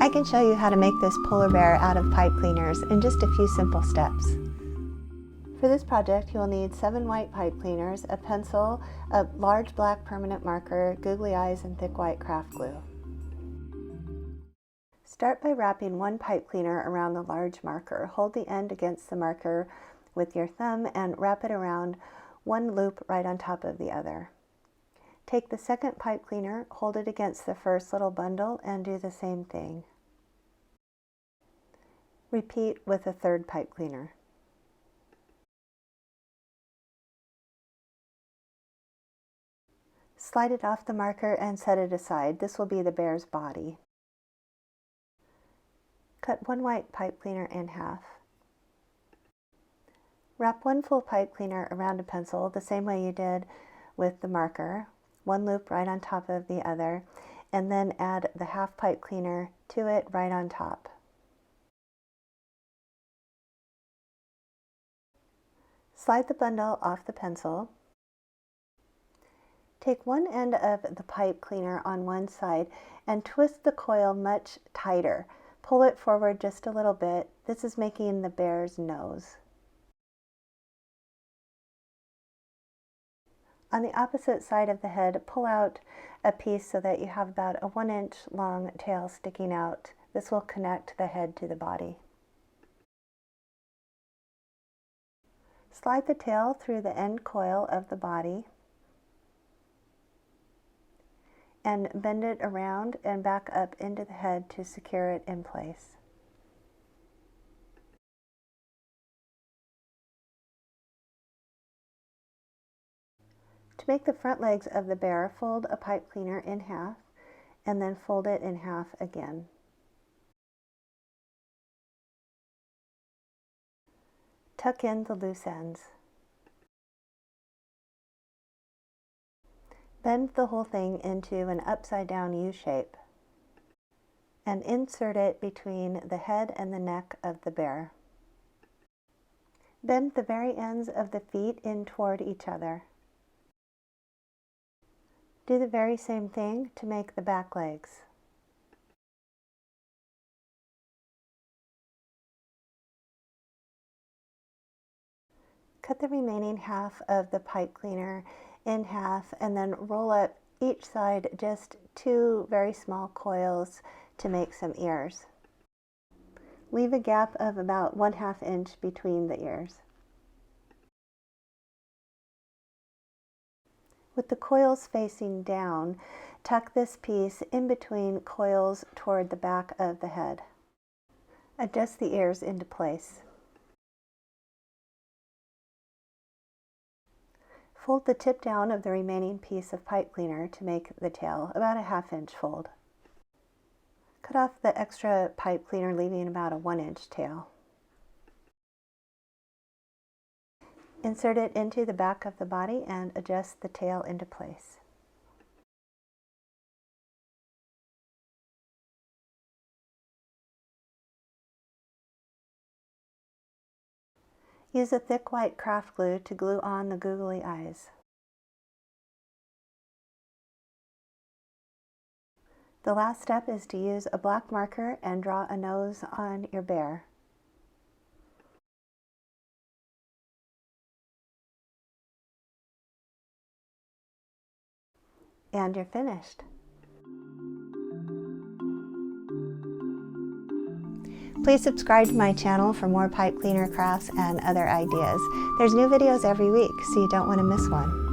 I can show you how to make this polar bear out of pipe cleaners in just a few simple steps. For this project, you'll need 7 white pipe cleaners, a pencil, a large black permanent marker, googly eyes, and thick white craft glue. Start by wrapping one pipe cleaner around the large marker. Hold the end against the marker with your thumb and wrap it around one loop right on top of the other. Take the second pipe cleaner, hold it against the first little bundle, and do the same thing. Repeat with the third pipe cleaner. Slide it off the marker and set it aside. This will be the bear's body. Cut one white pipe cleaner in half. Wrap one full pipe cleaner around a pencil the same way you did with the marker, one loop right on top of the other, and then add the half pipe cleaner to it right on top. Slide the bundle off the pencil. Take one end of the pipe cleaner on one side and twist the coil much tighter. Pull it forward just a little bit. This is making the bear's nose. On the opposite side of the head, pull out a piece so that you have about a 1-inch long tail sticking out. This will connect the head to the body. Slide the tail through the end coil of the body and bend it around and back up into the head to secure it in place. To make the front legs of the bear, fold a pipe cleaner in half and then fold it in half again. Tuck in the loose ends. Bend the whole thing into an upside-down U shape and insert it between the head and the neck of the bear. Bend the very ends of the feet in toward each other. Do the very same thing to make the back legs. Cut the remaining half of the pipe cleaner in half and then roll up each side just 2 very small coils to make some ears. Leave a gap of about 1/2 inch between the ears. With the coils facing down, tuck this piece in between coils toward the back of the head. Adjust the ears into place. Fold the tip down of the remaining piece of pipe cleaner to make the tail, about a 1/2 inch fold. Cut off the extra pipe cleaner, leaving about a 1-inch tail. Insert it into the back of the body and adjust the tail into place. Use a thick white craft glue to glue on the googly eyes. The last step is to use a black marker and draw a nose on your bear. And you're finished. Please subscribe to my channel for more pipe cleaner crafts and other ideas. There's new videos every week, so you don't want to miss one.